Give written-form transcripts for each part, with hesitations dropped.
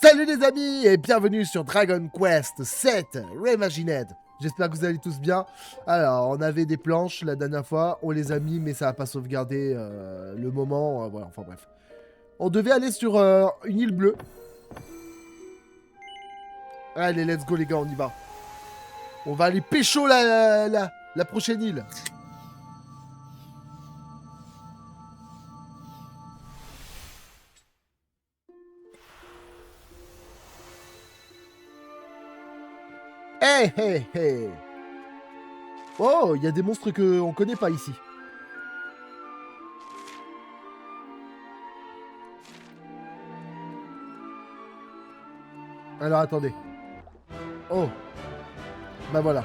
Salut les amis et bienvenue sur Dragon Quest 7 Reimagined. J'espère que vous allez tous bien. Alors, on avait des planches la dernière fois, on les a mis mais ça n'a pas sauvegardé le moment. Voilà, enfin bref. On devait aller sur une île bleue. Allez, let's go les gars, on y va. On va aller pécho la prochaine île. Hey, hey, hey. Oh, il y a des monstres qu'on connaît pas ici. Alors, attendez. Oh. Bah voilà.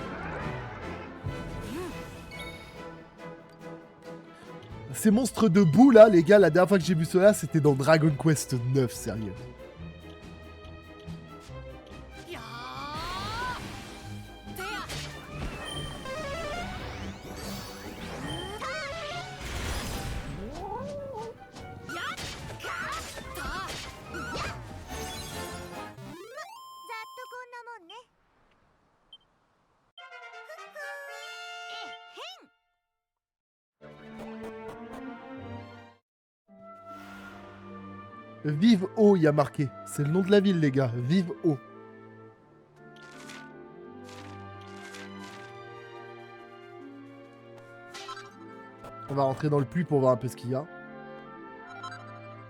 Ces monstres de boue là, les gars, la dernière fois que j'ai vu cela, c'était dans Dragon Quest 9, sérieux. Vive Eau, il y a marqué. C'est le nom de la ville, les gars. Vive Eau. On va rentrer dans le puits pour voir un peu ce qu'il y a.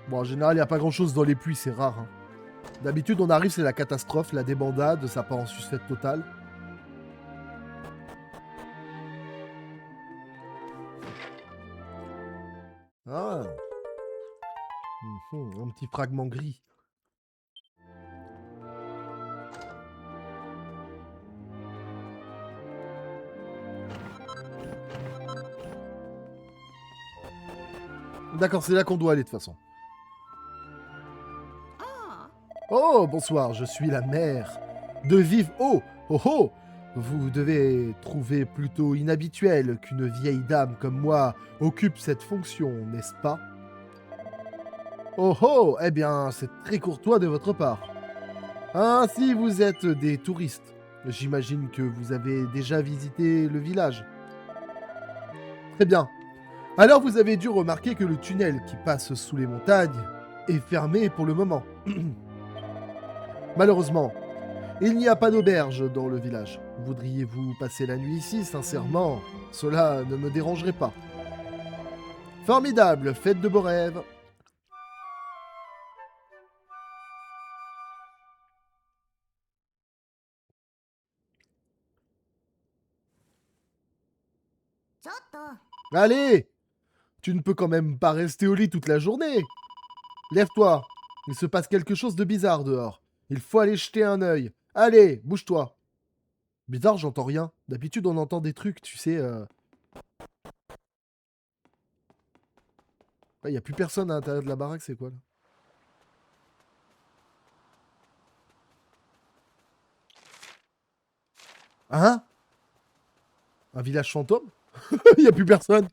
Bon, en général, il n'y a pas grand-chose dans les puits, c'est rare. Hein. D'habitude, on arrive, c'est la catastrophe, la débandade, ça part en sucette totale. Ah. Un petit fragment gris. D'accord, c'est là qu'on doit aller de toute façon. Oh, bonsoir, je suis la mère de Vive Eau. Oh oh. Vous devez trouver plutôt inhabituel qu'une vieille dame comme moi occupe cette fonction, n'est-ce pas? Oh oh. Eh bien, c'est très courtois de votre part. Ainsi, vous êtes des touristes. J'imagine que vous avez déjà visité le village. Très bien. Alors vous avez dû remarquer que le tunnel qui passe sous les montagnes est fermé pour le moment. Malheureusement, il n'y a pas d'auberge dans le village. Voudriez-vous passer la nuit ici? Sincèrement, cela ne me dérangerait pas. Formidable, faites de beaux rêves. Allez! Tu ne peux quand même pas rester au lit toute la journée. Lève-toi. Il se passe quelque chose de bizarre dehors. Il faut aller jeter un œil. Allez, bouge-toi. Bizarre, j'entends rien. D'habitude, on entend des trucs, tu sais. Il n'y a plus personne à l'intérieur de la baraque, c'est quoi là? Hein? Un village fantôme? Il n'y a plus personne.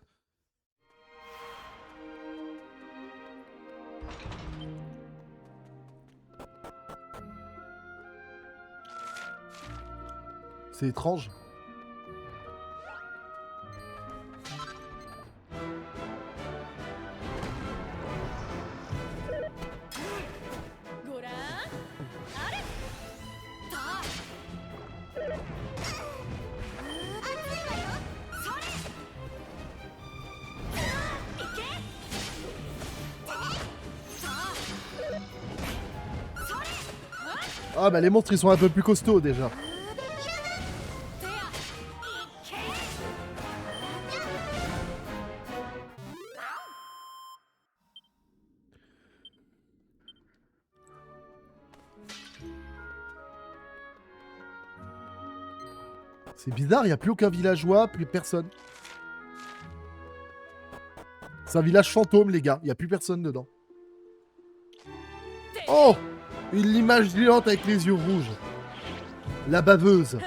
C'est étrange. Ah bah les monstres ils sont un peu plus costauds déjà. C'est bizarre, il n'y a plus aucun villageois, plus personne. C'est un village fantôme les gars, il n'y a plus personne dedans. Oh! Une image géante avec les yeux rouges. La baveuse.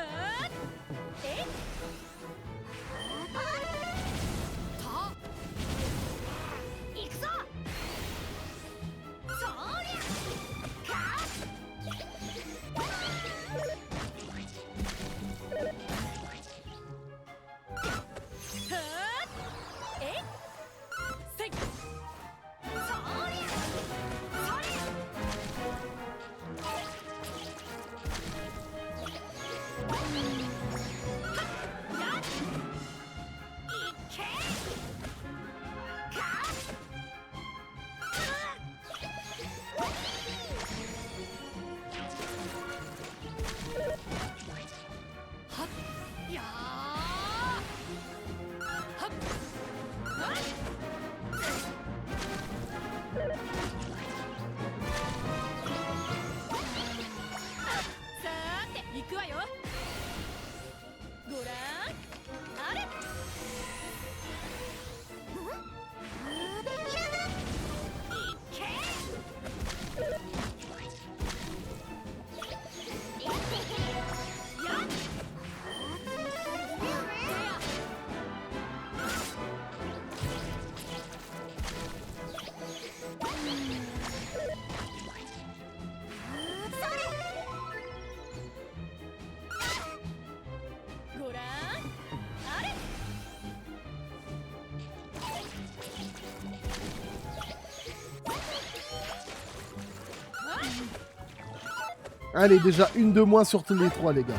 Allez, déjà une de moins sur tous les trois, les gars.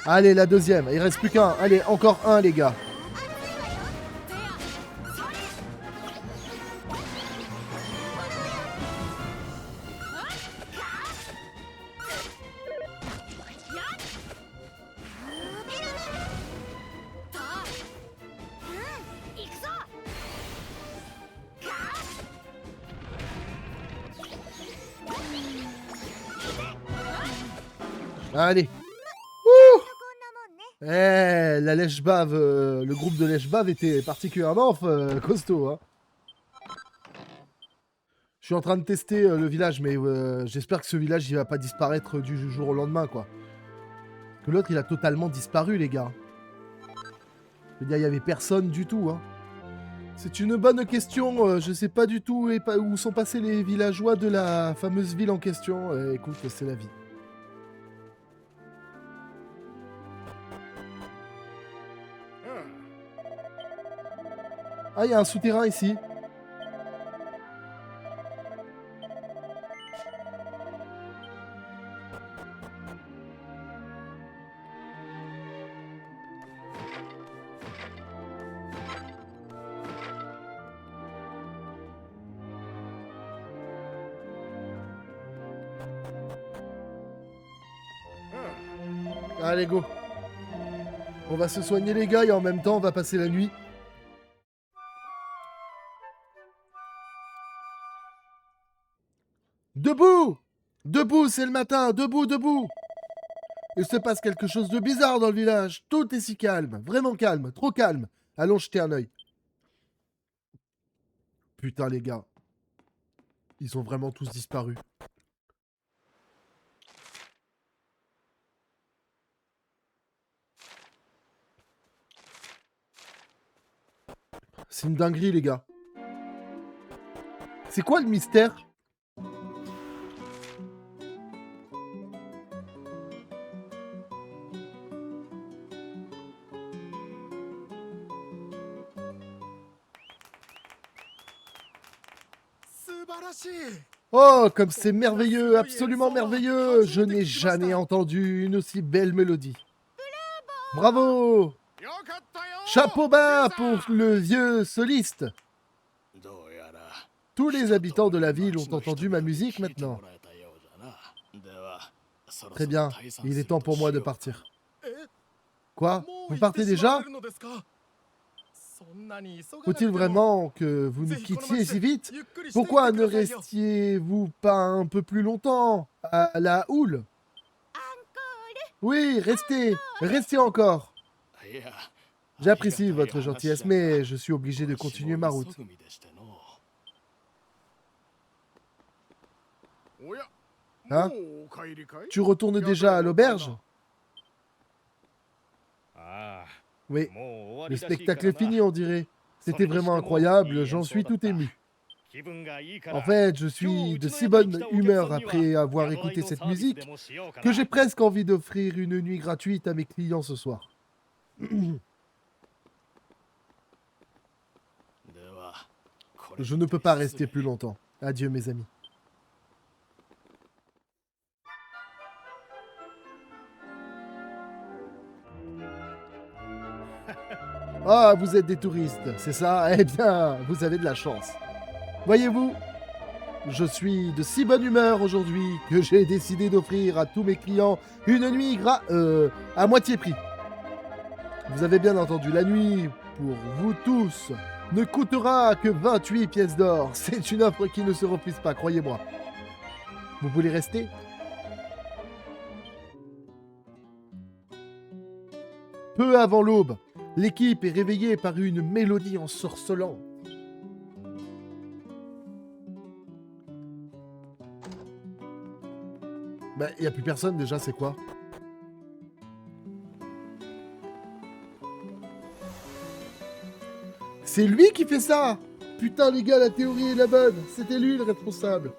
Allez, la deuxième. Il reste plus qu'un. Allez, encore un, les gars. Allez. Ouh. La lèche-bave, le groupe de lèche-bave était particulièrement costaud. Hein. Je suis en train de tester le village, mais j'espère que ce village il va pas disparaître du jour au lendemain, quoi. Que l'autre il a totalement disparu, les gars. Je veux dire, il y avait personne du tout. Hein. C'est une bonne question. Je sais pas du tout où sont passés les villageois de la fameuse ville en question. Écoute, c'est la vie. Ah, il y a un souterrain ici. Allez, go. On va se soigner, les gars, et en même temps, on va passer la nuit. Debout! Debout, c'est le matin! Debout, debout! Il se passe quelque chose de bizarre dans le village. Tout est si calme. Vraiment calme. Trop calme. Allons jeter un œil. Putain, les gars. Ils ont vraiment tous disparu. C'est une dinguerie, les gars. C'est quoi le mystère? Oh, comme c'est merveilleux, absolument merveilleux! Je n'ai jamais entendu une aussi belle mélodie. Bravo! Chapeau bas pour le vieux soliste! Tous les habitants de la ville ont entendu ma musique maintenant. Très bien, il est temps pour moi de partir. Quoi? Vous partez déjà? Faut-il vraiment que vous nous quittiez si vite? Pourquoi ne restiez-vous pas un peu plus longtemps à la houle? Oui, restez, restez encore. J'apprécie votre gentillesse, mais je suis obligé de continuer ma route. Hein? Tu retournes déjà à l'auberge? Oui, le spectacle est fini, on dirait. C'était vraiment incroyable, j'en suis tout ému. En fait, je suis de si bonne humeur après avoir écouté cette musique que j'ai presque envie d'offrir une nuit gratuite à mes clients ce soir. Je ne peux pas rester plus longtemps. Adieu, mes amis. Ah, vous êtes des touristes, c'est ça? Eh bien, vous avez de la chance. Voyez-vous, je suis de si bonne humeur aujourd'hui que j'ai décidé d'offrir à tous mes clients une nuit à moitié prix. Vous avez bien entendu, la nuit, pour vous tous, ne coûtera que 28 pièces d'or. C'est une offre qui ne se refuse pas, croyez-moi. Vous voulez rester? Peu avant l'aube, l'équipe est réveillée par une mélodie ensorcelante. Bah, y a plus personne déjà, c'est quoi? c'est lui qui fait ça! Putain, les gars, la théorie est la bonne! C'était lui le responsable!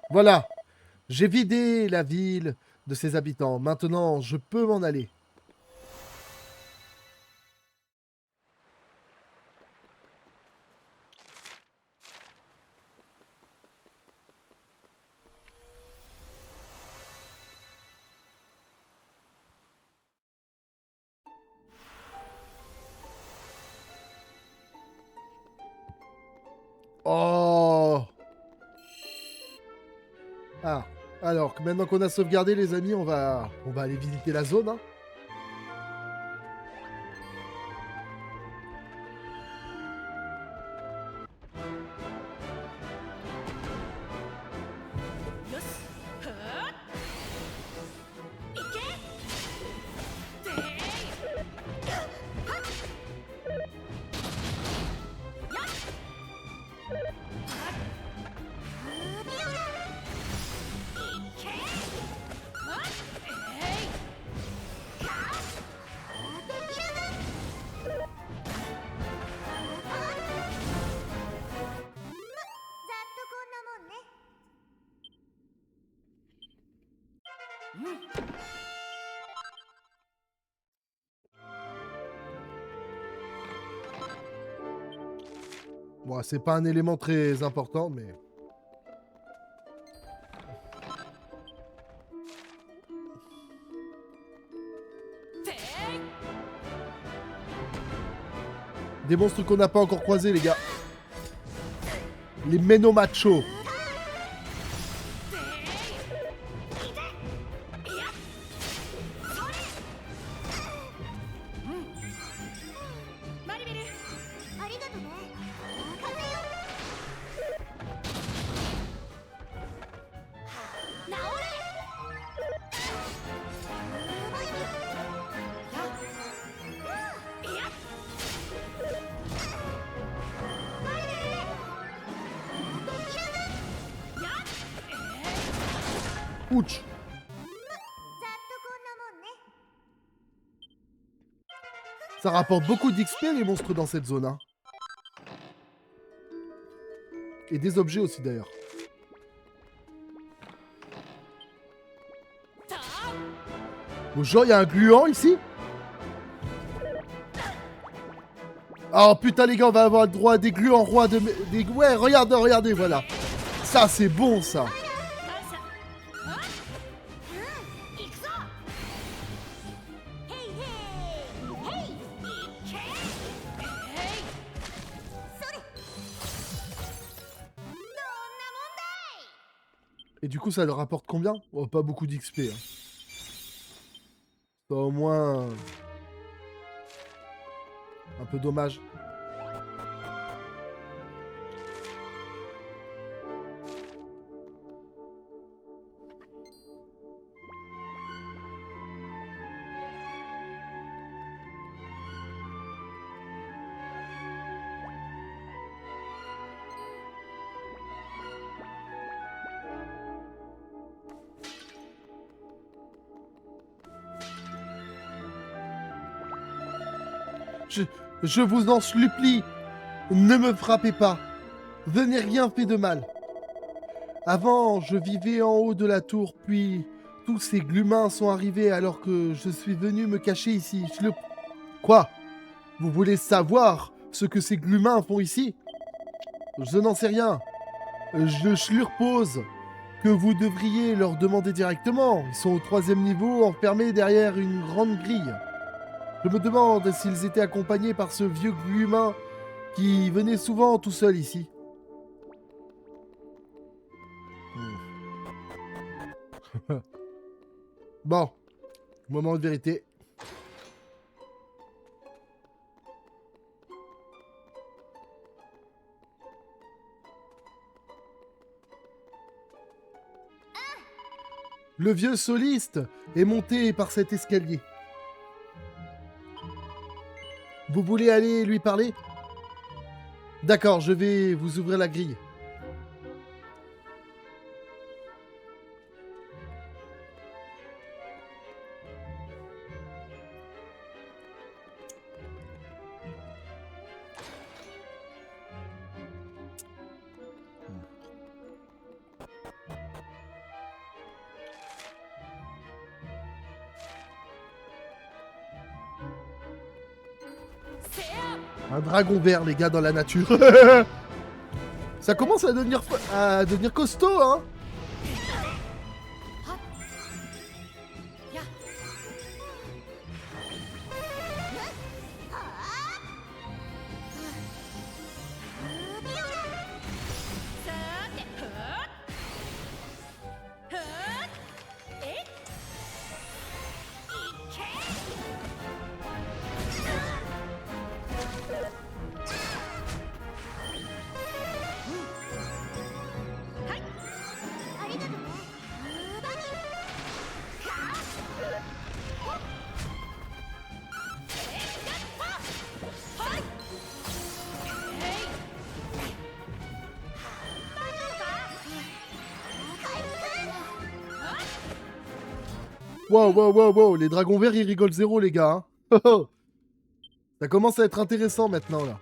Voilà! J'ai vidé la ville de ses habitants. Maintenant, je peux m'en aller. Oh! Ah, alors, maintenant qu'on a sauvegardé, les amis, on va aller visiter la zone, hein. Bon, c'est pas un élément très important, mais... Des monstres qu'on n'a pas encore croisés, les gars. Les Menomachos. Ouch. Ça rapporte beaucoup d'XP les monstres dans cette zone, hein. Et des objets aussi d'ailleurs. Oh, genre, il y a un gluant ici? Oh putain les gars, on va avoir le droit à des gluants rois de... Ouais, regardez, regardez, voilà. Ça, c'est bon, ça. Et du coup, ça leur rapporte combien? Oh, pas beaucoup d'XP. Hein. C'est au moins... un peu dommage. Je vous en supplie, ne me frappez pas. Je n'ai rien fait de mal. Avant, je vivais en haut de la tour, puis tous ces glumins sont arrivés alors que je suis venu me cacher ici. Quoi? Vous voulez savoir ce que ces glumins font ici? Je n'en sais rien. Je leur pose que vous devriez leur demander directement. Ils sont au 3e niveau, enfermés derrière une grande grille. Je me demande s'ils étaient accompagnés par ce vieux glumin qui venait souvent tout seul ici. Bon, moment de vérité. Le vieux soliste est monté par cet escalier. Vous voulez aller lui parler? D'accord, je vais vous ouvrir la grille. Un dragon vert, les gars, dans la nature. Ça commence à devenir costaud, hein. Wow, wow, wow, wow, les dragons verts, ils rigolent zéro, les gars. Hein. Ça commence à être intéressant maintenant, là.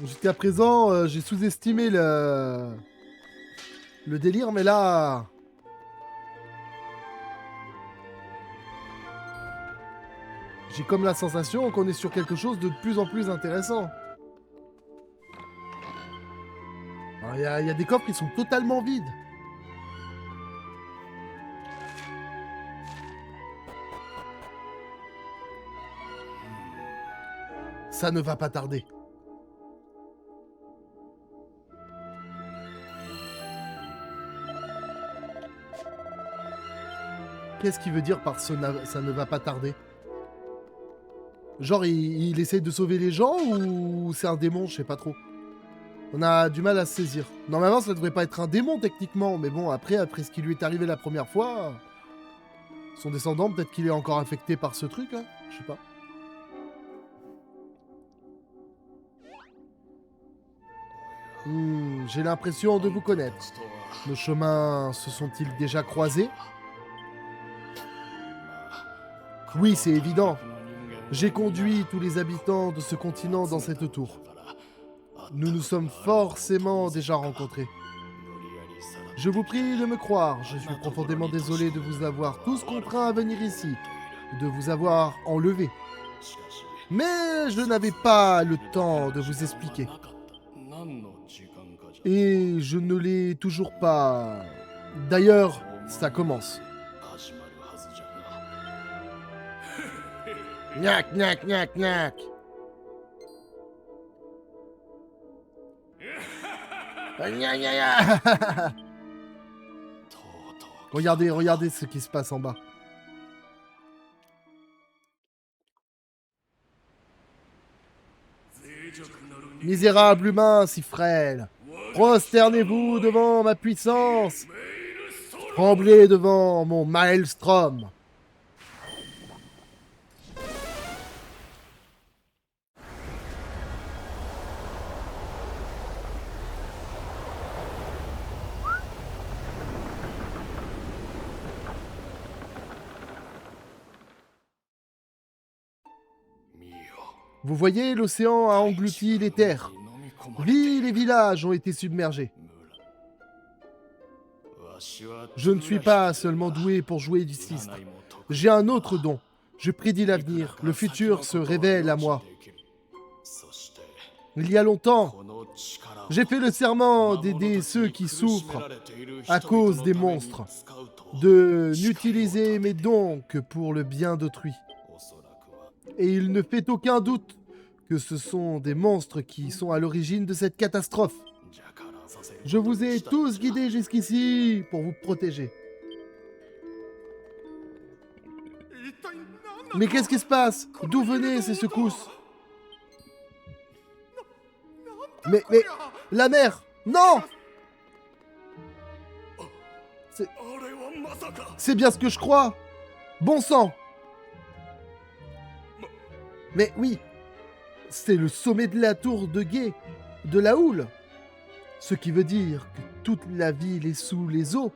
Jusqu'à présent, j'ai sous-estimé le délire, mais là... J'ai comme la sensation qu'on est sur quelque chose de plus en plus intéressant. Il y a des coffres qui sont totalement vides. Ça ne va pas tarder. Qu'est-ce qu'il veut dire par ça ne va pas tarder? Genre, il essaye de sauver les gens ou c'est un démon? Je sais pas trop. On a du mal à se saisir. Normalement, ça devrait pas être un démon, techniquement. Mais bon, après ce qui lui est arrivé la première fois... Son descendant, peut-être qu'il est encore infecté par ce truc, hein. Je sais pas. J'ai l'impression de vous connaître. Nos chemins se sont-ils déjà croisés? Oui, c'est évident. J'ai conduit tous les habitants de ce continent dans cette tour. Nous nous sommes forcément déjà rencontrés. Je vous prie de me croire, je suis profondément désolé de vous avoir tous contraints à venir ici, de vous avoir enlevé. Mais je n'avais pas le temps de vous expliquer. Et je ne l'ai toujours pas... D'ailleurs, ça commence. Gnac, gnac, gnac, gnac. Gna, gna, gna. Regardez, regardez ce qui se passe en bas. Misérable humain si frêle, prosternez-vous devant ma puissance. Tremblez devant mon maelstrom. Vous voyez, l'océan a englouti les terres. Villes et villages ont été submergés. Je ne suis pas seulement doué pour jouer du sistre. J'ai un autre don. Je prédis l'avenir. Le futur se révèle à moi. Il y a longtemps, j'ai fait le serment d'aider ceux qui souffrent à cause des monstres, de n'utiliser mes dons que pour le bien d'autrui. Et il ne fait aucun doute que ce sont des monstres qui sont à l'origine de cette catastrophe. Je vous ai tous guidés jusqu'ici pour vous protéger. Mais qu'est-ce qui se passe? D'où venaient ces secousses? Mais, la mer! Non! C'est bien ce que je crois! Bon sang! Mais oui! C'est le sommet de la tour de guet, de la houle. Ce qui veut dire que toute la ville est sous les eaux.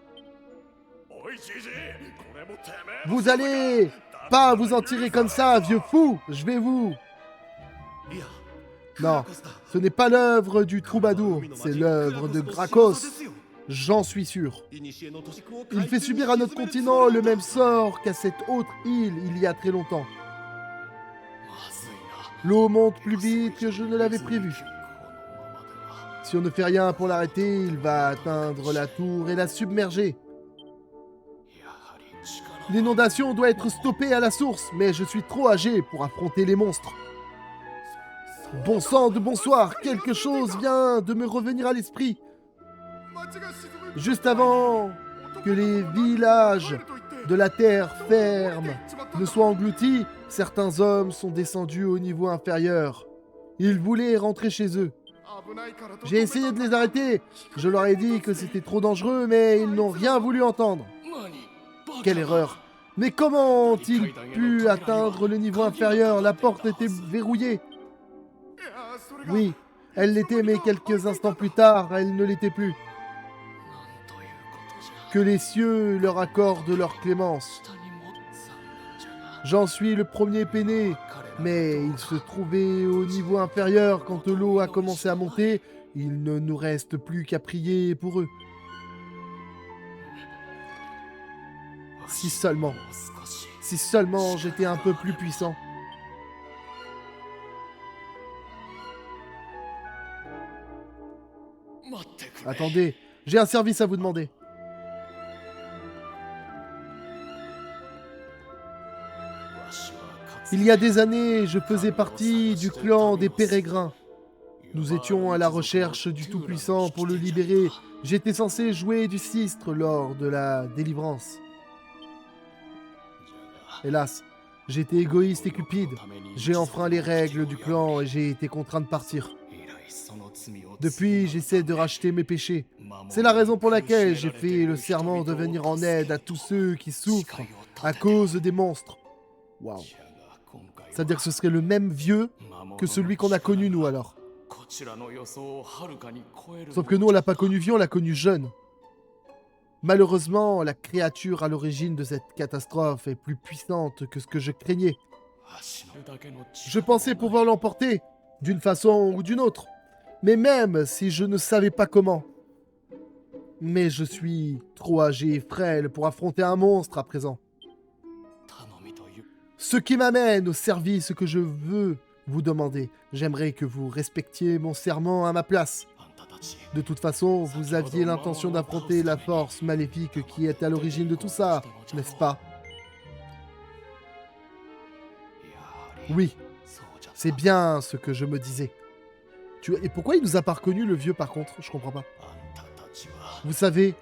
Vous allez pas vous en tirer comme ça, vieux fou. Je vais vous... Non, ce n'est pas l'œuvre du troubadour, c'est l'œuvre de Grakos. J'en suis sûr. Il fait subir à notre continent le même sort qu'à cette autre île il y a très longtemps. L'eau monte plus vite que je ne l'avais prévu. Si on ne fait rien pour l'arrêter, il va atteindre la tour et la submerger. L'inondation doit être stoppée à la source, mais je suis trop âgé pour affronter les monstres. Bon sang de bonsoir, quelque chose vient de me revenir à l'esprit. Juste avant que les villages de la terre ferme ne soient engloutis, certains hommes sont descendus au niveau inférieur. Ils voulaient rentrer chez eux. J'ai essayé de les arrêter. Je leur ai dit que c'était trop dangereux, mais ils n'ont rien voulu entendre. Quelle erreur! Mais comment ont-ils pu atteindre le niveau inférieur? La porte était verrouillée. Oui, elle l'était, mais quelques instants plus tard, elle ne l'était plus. Que les cieux leur accordent leur clémence. J'en suis le premier peiné, mais ils se trouvaient au niveau inférieur quand l'eau a commencé à monter. Il ne nous reste plus qu'à prier pour eux. Si seulement j'étais un peu plus puissant. Attendez, j'ai un service à vous demander. Il y a des années, je faisais partie du clan des Pérégrins. Nous étions à la recherche du Tout-Puissant pour le libérer. J'étais censé jouer du sistre lors de la délivrance. Hélas, j'étais égoïste et cupide. J'ai enfreint les règles du clan et j'ai été contraint de partir. Depuis, j'essaie de racheter mes péchés. C'est la raison pour laquelle j'ai fait le serment de venir en aide à tous ceux qui souffrent à cause des monstres. Waouh. C'est-à-dire que ce serait le même vieux que celui qu'on a connu nous alors. Sauf que nous on l'a pas connu vieux, on l'a connu jeune. Malheureusement, la créature à l'origine de cette catastrophe est plus puissante que ce que je craignais. Je pensais pouvoir l'emporter, d'une façon ou d'une autre. Mais même si je ne savais pas comment. Mais je suis trop âgé et frêle pour affronter un monstre à présent. Ce qui m'amène au service que je veux vous demander. J'aimerais que vous respectiez mon serment à ma place. De toute façon, vous aviez l'intention d'affronter la force maléfique qui est à l'origine de tout ça, n'est-ce pas? Oui, c'est bien ce que je me disais. Et pourquoi il nous a pas reconnu le vieux par contre? Je comprends pas. Vous savez,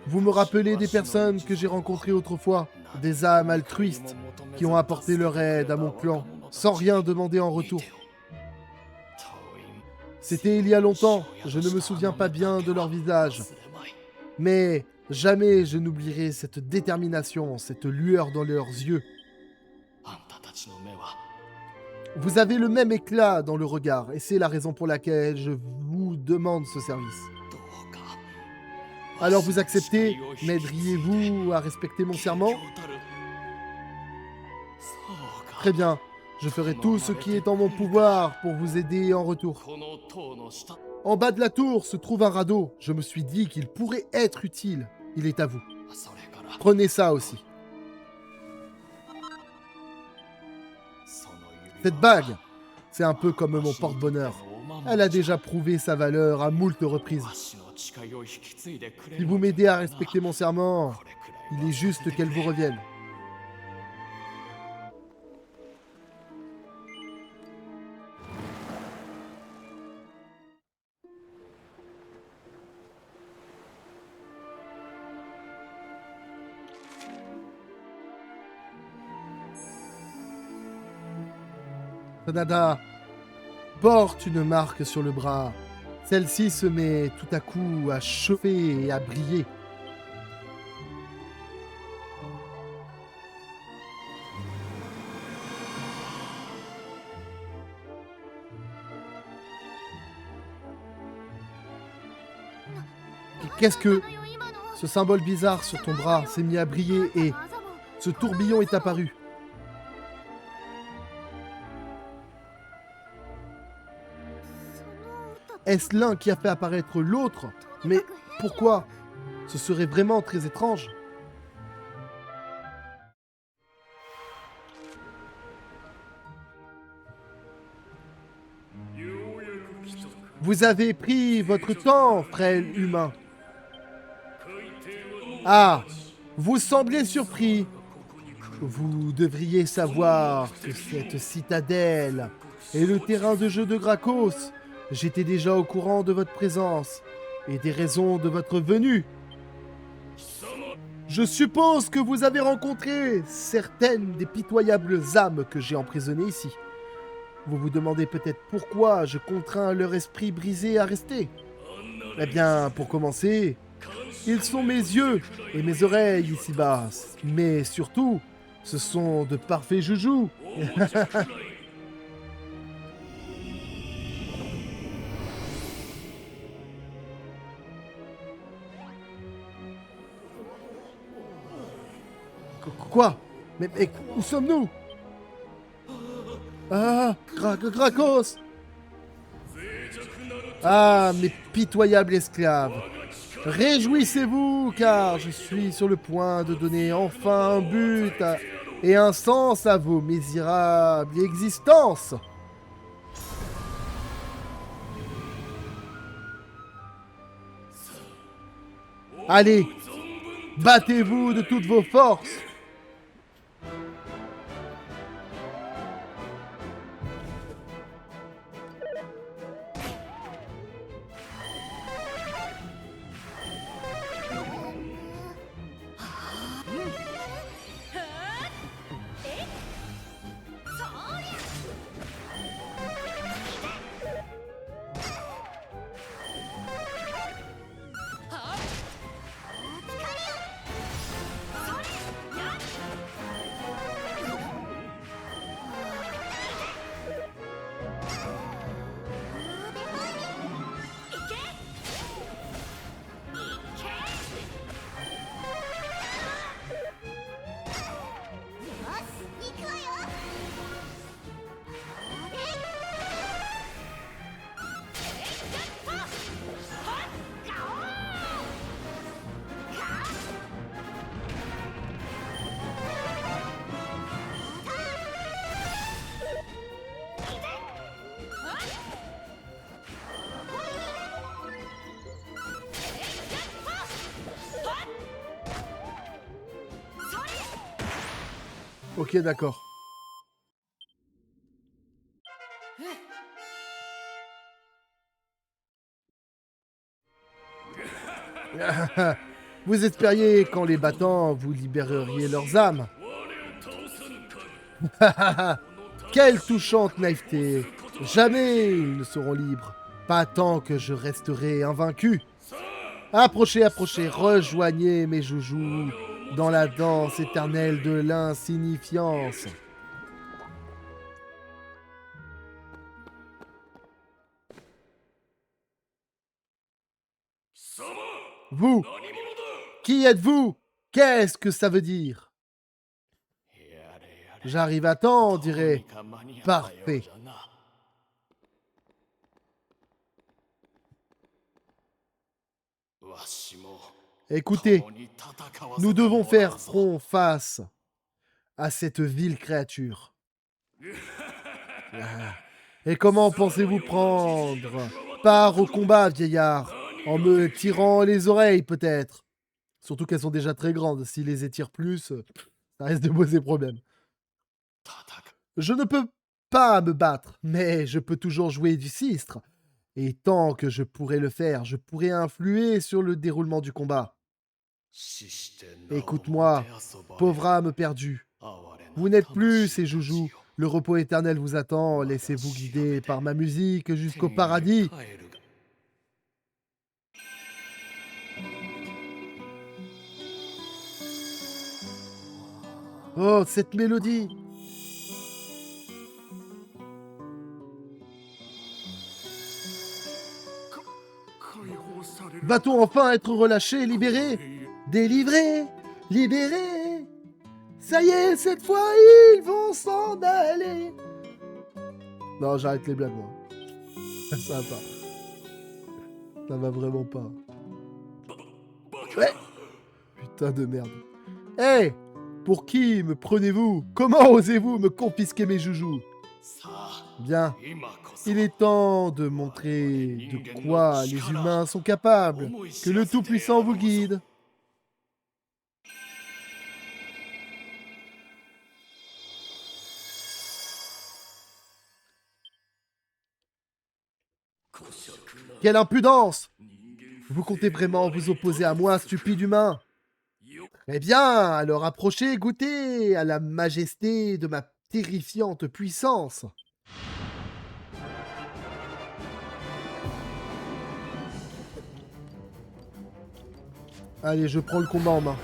vous me rappelez des personnes que j'ai rencontrées autrefois, des âmes altruistes qui ont apporté leur aide à mon clan, sans rien demander en retour. C'était il y a longtemps, je ne me souviens pas bien de leur visage. Mais jamais je n'oublierai cette détermination, cette lueur dans leurs yeux. Vous avez le même éclat dans le regard, et c'est la raison pour laquelle je vous demande ce service. Alors vous acceptez? M'aideriez-vous à respecter mon serment? Très bien, je ferai tout ce qui est en mon pouvoir pour vous aider en retour. En bas de la tour se trouve un radeau. Je me suis dit qu'il pourrait être utile. Il est à vous. Prenez ça aussi. Cette bague, c'est un peu comme mon porte-bonheur. Elle a déjà prouvé sa valeur à moult reprises. Si vous m'aidez à respecter mon serment, il est juste qu'elle vous revienne. Sanada porte une marque sur le bras. Celle-ci se met tout à coup à chauffer et à briller. Qu'est-ce que... Ce symbole bizarre sur ton bras s'est mis à briller et ce tourbillon est apparu. Est-ce l'un qui a fait apparaître l'autre? Mais pourquoi? Ce serait vraiment très étrange. Vous avez pris votre temps, frêle humain. Ah, vous semblez surpris. Vous devriez savoir que cette citadelle est le terrain de jeu de Grakos. J'étais déjà au courant de votre présence et des raisons de votre venue. Je suppose que vous avez rencontré certaines des pitoyables âmes que j'ai emprisonnées ici. Vous vous demandez peut-être pourquoi je contrains leur esprit brisé à rester. Eh bien, pour commencer, ils sont mes yeux et mes oreilles ici-bas. Mais surtout, ce sont de parfaits joujoux. Quoi? Mais où sommes-nous? Ah, Grakos! Ah, mes pitoyables esclaves! Réjouissez-vous, car je suis sur le point de donner enfin un but et un sens à vos misérables existences! Allez, battez-vous de toutes vos forces! Ok, d'accord. Vous espériez qu'en les battant, vous libéreriez leurs âmes. Quelle touchante naïveté! Jamais ils ne seront libres. Pas tant que je resterai invaincu. Approchez, approchez, rejoignez mes joujoux dans la danse éternelle de l'insignifiance. Vous, qui êtes-vous? Qu'est-ce que ça veut dire? J'arrive à temps, on dirait. Parfait. Écoutez, nous devons faire front face à cette vile créature. Ah. Et comment pensez-vous prendre part au combat, vieillard? En me tirant les oreilles, peut-être? Surtout qu'elles sont déjà très grandes. Si les étire plus, ça risque de poser problème. Je ne peux pas me battre, mais je peux toujours jouer du sistre. Et tant que je pourrai le faire, je pourrai influer sur le déroulement du combat. Écoute-moi, pauvre âme perdue. Vous n'êtes plus ces joujoux. Le repos éternel vous attend. Laissez-vous guider par ma musique jusqu'au paradis. Oh, cette mélodie! Va-t-on enfin être relâché, libéré? Délivré? Libéré? Ça y est, cette fois, ils vont s'en aller. Non, j'arrête les blagues, moi. Ça va pas. Ça va vraiment pas. Ouais. Putain de merde. Hé! Pour qui me prenez-vous? Comment osez-vous me confisquer mes joujoux? Bien. Il est temps de montrer de quoi les humains sont capables. Que le Tout-Puissant vous guide. Quelle impudence! Vous comptez vraiment vous opposer à moi, stupide humain? Eh bien, alors approchez et goûtez à la majesté de ma terrifiante puissance. Allez, je prends le combat en main.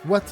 What?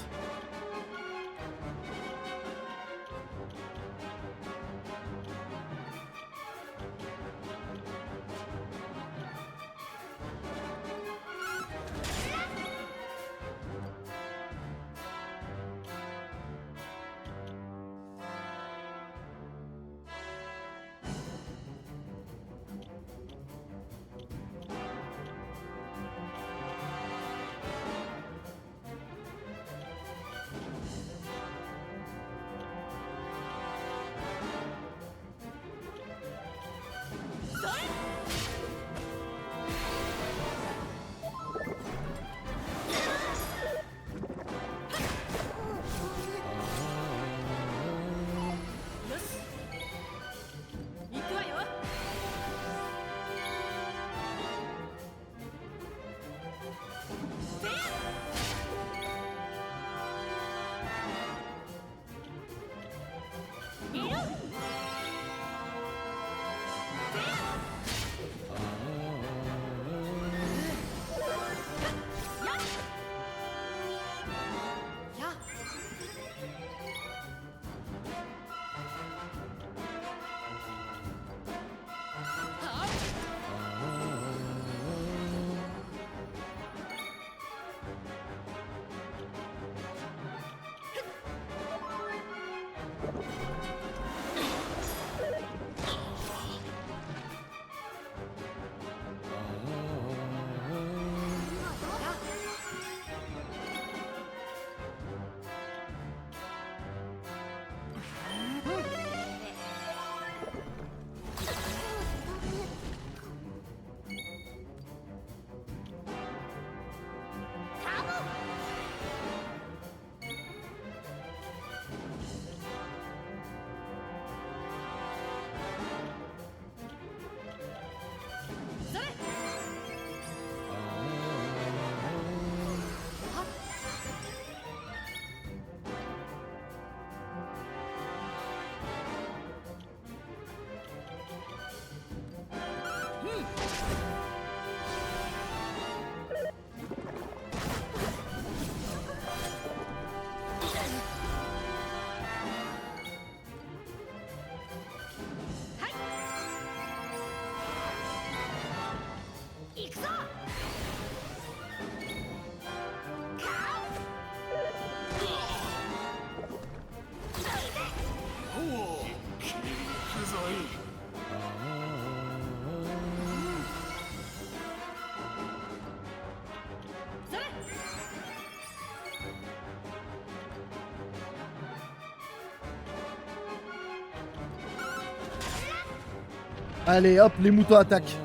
Allez, hop, les moutons attaquent.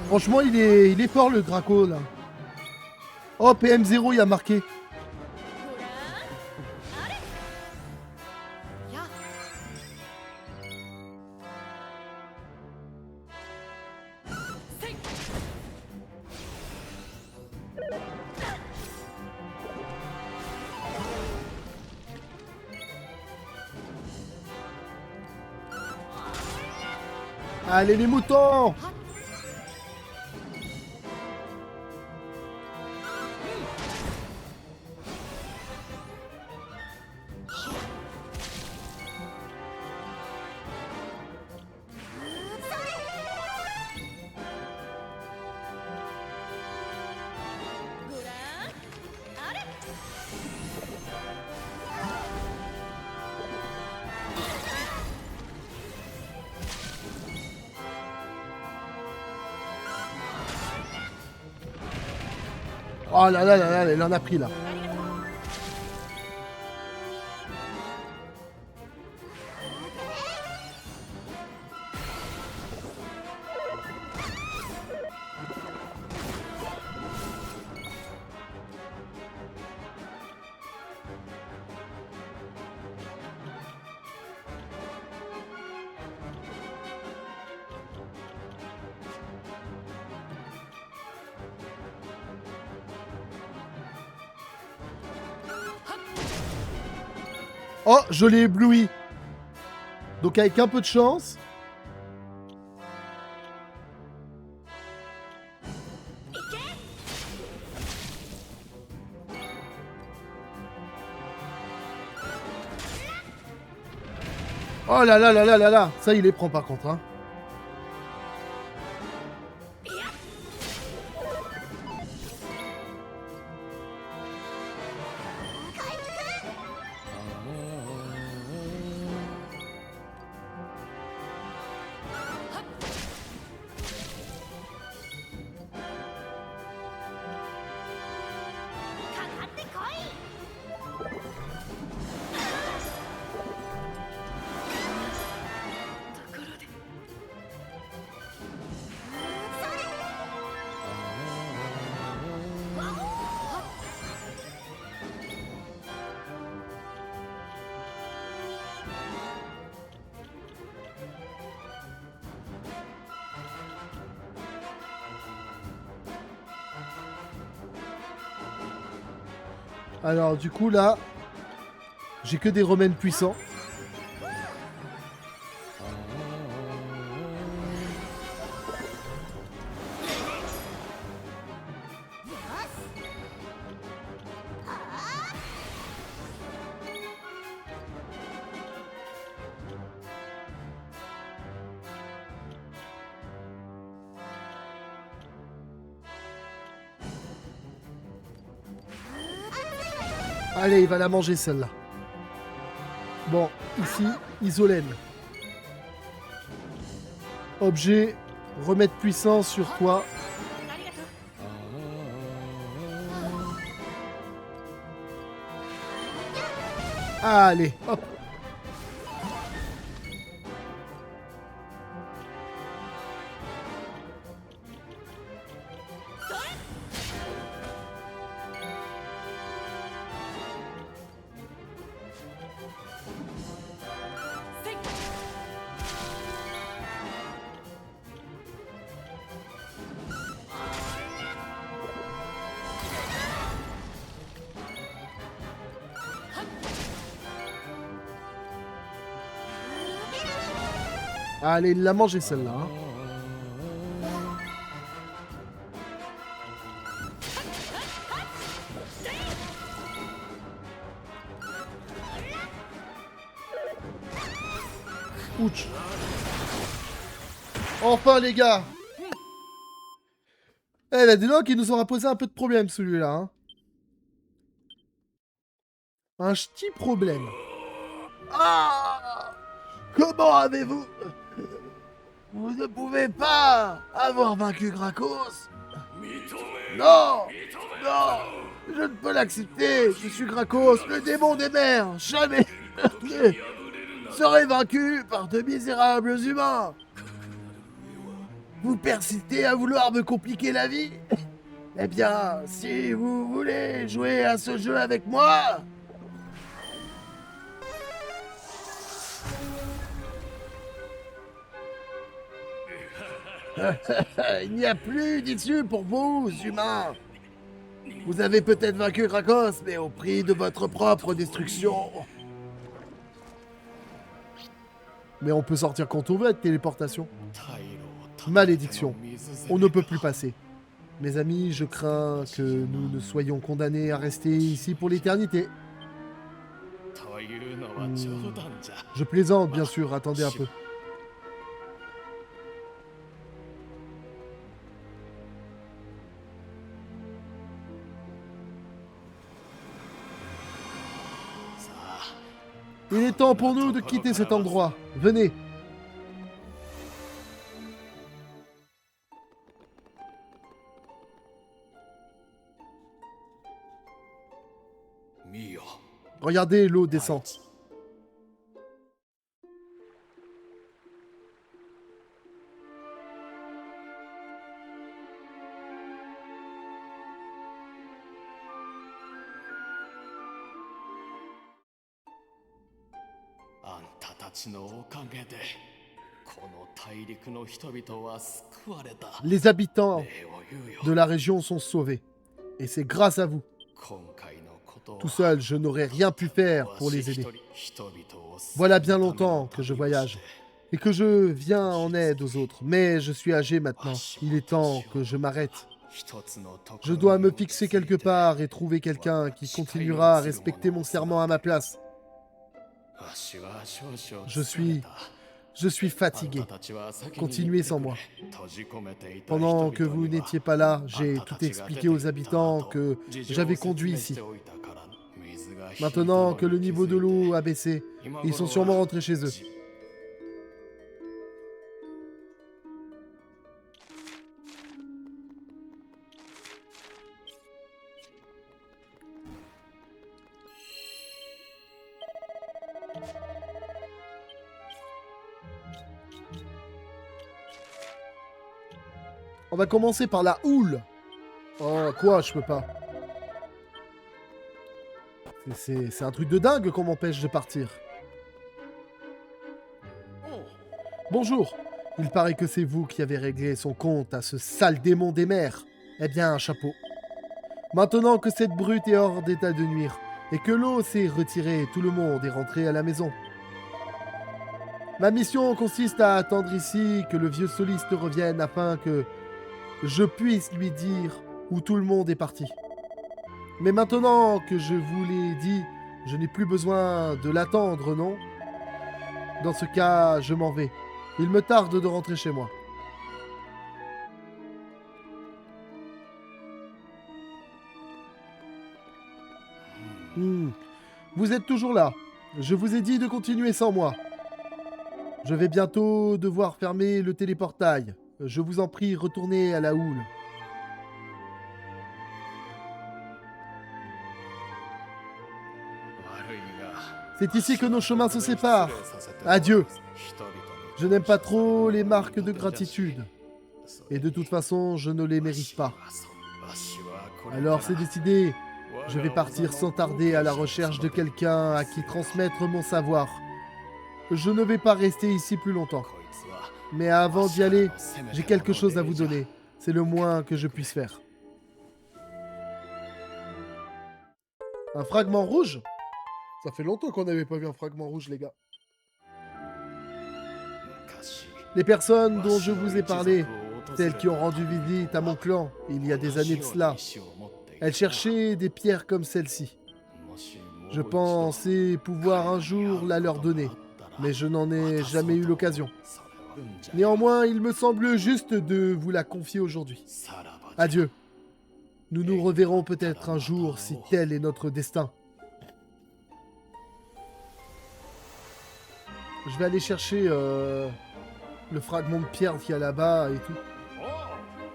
Franchement, il est fort, le Draco, là. Oh, PM0, il a marqué. Allez, les moutons! Oh là là là là, il en a pris là. Oh, je l'ai ébloui. Donc avec un peu de chance. Oh là là là là là là. Ça, il les prend par contre, hein. Alors du coup là, j'ai que des remèdes puissants. Allez, il va la manger celle-là. Bon, ici, isolène. Objet, remède puissant sur toi. Allez, hop. Allez, il l'a mangé celle-là. Hein. Ouch. Enfin les gars. Eh ben dis donc, il nous aura posé un peu de problème celui-là. Hein. Un petit problème. Ah! Comment avez-vous... Vous ne pouvez pas avoir vaincu Gracchus. Non! Non! Je ne peux l'accepter. Je suis Gracchus, le démon des mers. Jamais je serai vaincu par de misérables humains. Vous persistez à vouloir me compliquer la vie? Eh bien, si vous voulez jouer à ce jeu avec moi... Il n'y a plus d'issue pour vous, humains. Vous avez peut-être vaincu Krakos, mais au prix de votre propre destruction. Mais on peut sortir quand on veut avec téléportation. Malédiction. On ne peut plus passer. Mes amis, je crains que nous ne soyons condamnés à rester ici pour l'éternité. Je plaisante, bien sûr. Attendez un peu. Il est temps pour nous de quitter cet endroit. Venez. Regardez, l'eau descend. Les habitants de la région sont sauvés. Et c'est grâce à vous. Tout seul, je n'aurais rien pu faire pour les aider. Voilà bien longtemps que je voyage et que je viens en aide aux autres. Mais je suis âgé maintenant. Il est temps que je m'arrête. Je dois me fixer quelque part et trouver quelqu'un qui continuera à respecter mon serment à ma place. Je suis fatigué. Continuez sans moi. Pendant que vous n'étiez pas là, j'ai tout expliqué aux habitants que j'avais conduit ici. Maintenant que le niveau de l'eau a baissé, ils sont sûrement rentrés chez eux. On va commencer par la houle. Oh, quoi, je peux pas. C'est un truc de dingue qu'on m'empêche de partir. Bonjour. Il paraît que c'est vous qui avez réglé son compte à ce sale démon des mers. Eh bien, un chapeau. Maintenant que cette brute est hors d'état de nuire et que l'eau s'est retirée, tout le monde est rentré à la maison. Ma mission consiste à attendre ici que le vieux soliste revienne afin que je puisse lui dire où tout le monde est parti. Mais maintenant que je vous l'ai dit, je n'ai plus besoin de l'attendre, non? Dans ce cas, je m'en vais. Il me tarde de rentrer chez moi. Vous êtes toujours là. Je vous ai dit de continuer sans moi. Je vais bientôt devoir fermer le téléportail. Je vous en prie, retournez à la houle. C'est ici que nos chemins se séparent. Adieu. Je n'aime pas trop les marques de gratitude. Et de toute façon, je ne les mérite pas. Alors c'est décidé. Je vais partir sans tarder à la recherche de quelqu'un à qui transmettre mon savoir. Je ne vais pas rester ici plus longtemps. Mais avant d'y aller, j'ai quelque chose à vous donner. C'est le moins que je puisse faire. Un fragment rouge? Ça fait longtemps qu'on n'avait pas vu un fragment rouge, les gars. Les personnes dont je vous ai parlé, celles qui ont rendu visite à mon clan il y a des années de cela, elles cherchaient des pierres comme celle-ci. Je pensais pouvoir un jour la leur donner, mais je n'en ai jamais eu l'occasion. Néanmoins, il me semble juste de vous la confier aujourd'hui. Adieu. Nous nous reverrons peut-être un jour si tel est notre destin. Je vais aller chercher le fragment de pierre qu'il y a là-bas et tout.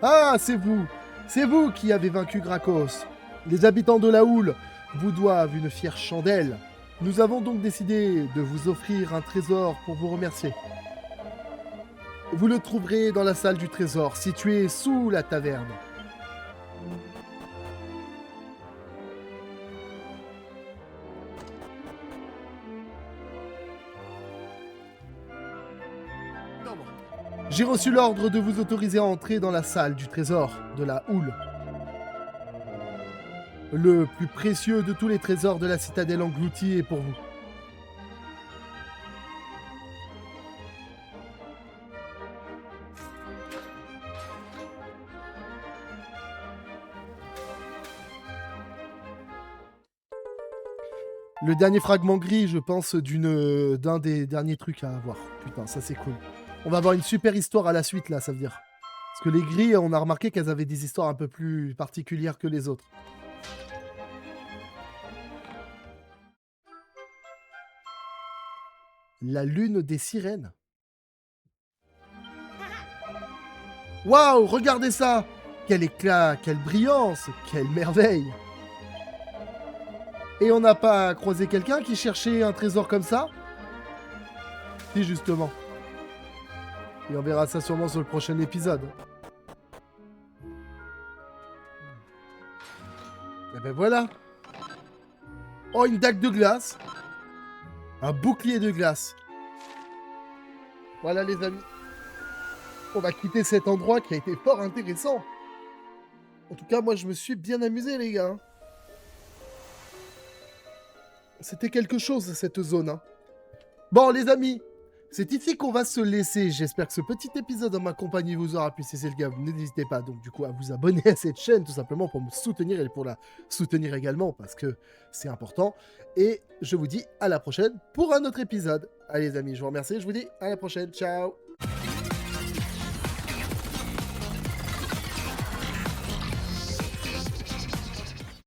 Ah, c'est vous! C'est vous qui avez vaincu Krakos. Les habitants de la houle vous doivent une fière chandelle. Nous avons donc décidé de vous offrir un trésor pour vous remercier. Vous le trouverez dans la salle du trésor, située sous la taverne. J'ai reçu l'ordre de vous autoriser à entrer dans la salle du trésor de la houle. Le plus précieux de tous les trésors de la citadelle engloutie est pour vous. Le dernier fragment gris, je pense, d'un des derniers trucs à avoir. Putain, ça c'est cool. On va avoir une super histoire à la suite, là, ça veut dire. Parce que les grilles, on a remarqué qu'elles avaient des histoires un peu plus particulières que les autres. La lune des sirènes. Waouh, regardez ça! Quel éclat, quelle brillance, quelle merveille! Et on n'a pas croisé quelqu'un qui cherchait un trésor comme ça? Si, justement. Et on verra ça sûrement sur le prochain épisode. Et ben voilà. Oh, une dague de glace. Un bouclier de glace. Voilà les amis. On va quitter cet endroit qui a été fort intéressant. En tout cas, moi je me suis bien amusé les gars. C'était quelque chose cette zone. Hein. Bon les amis, c'est ici qu'on va se laisser. J'espère que ce petit épisode en ma compagnie vous aura plu. Si c'est le cas, n'hésitez pas donc du coup à vous abonner à cette chaîne tout simplement pour me soutenir et pour la soutenir également parce que c'est important. Et je vous dis à la prochaine pour un autre épisode. Allez les amis, je vous remercie. Je vous dis à la prochaine. Ciao.